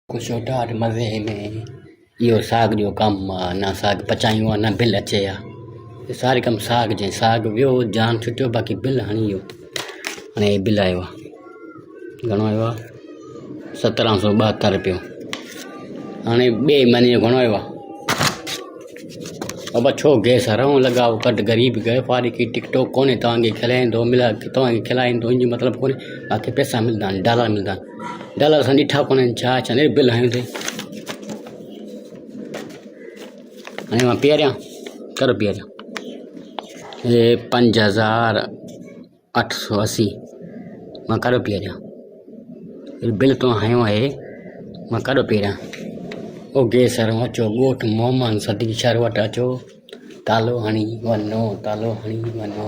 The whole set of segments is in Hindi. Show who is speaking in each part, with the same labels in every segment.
Speaker 1: कुछ ॾाढ मज़े में इहो साग जो कमु आहे। न साग पचायूं आहे न बिल अचे हा। ये सारे कम साग जे साग वियो जान छुटियो बाक़ी बिल हणी वियो। हाणे बिल आयो आहे घणो आयो आहे 1772 रुपयो। हाणे ॿिए महीने जो घणो आयो आहे अब छो गैस हराऊं लॻाओ कट गरीब गए पारी की टिकटॉक कोन्हे तव्हांखे खिलाईंदो मिला तव्हांखे खिलाईंदो इन जो मतिलबु कोन्हे। बाक़ी पैसा मिलंदा आहिनि डॉलर मिलंदा आहिनि। डॉलर असां ॾिठा कोन आहिनि छा छा बिल हणियो अथई। हाणे मां पीआरियां करो पीआरियां हे 5880 मां करो पीआरियां बिल तो हयो आहे मां करो पीआरियां। ओ गैस हराऊं अचो ॻोठ मोहम्मद सदीक शहर वटि अचो तालो हणी वञो तालो हणी वञो।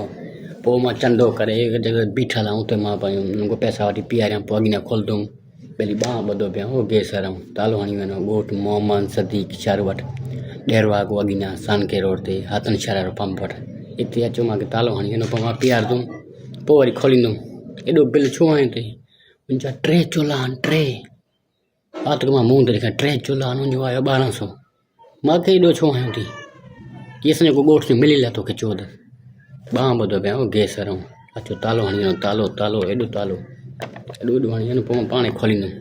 Speaker 1: पोइ मां चंडो करे जॻह बीठल आहियां उते मां पंहिंजो पैसा वठी पीआरियां पोइ अॻियां खोलंदुमि पहले ॿांह ॿधो पिया ओ गैस हराऊं तालो हणी वञो ॻोठ मोहम्मद सदीक शहर वटि ॾेरवा को अॻियां सानके रोड ते हातन शहर वारो पंप वटि हिते अचो मूंखे तालो हणी वञो पोइ मां पीआरंदुमि पोइ वरी खोलींदुमि। एॾो बिल छो आयो अथई मुंहिंजा 3 चुल्हा आहिनि 3 राति को मां मुंहुं ते ॾेखारियां 3 चुल्हा आहिनि मुंहिंजो आयो 1200 मूंखे एॾो छो आयो अथई की असांजो को ॻोठ मिली लाथो खे चोद ॿांह ॿधो पिया गैस हराऊं अचो तालो हणी वञो तालो तालो एॾो हणी वञो पोइ मां पाणे खोलींदुमि।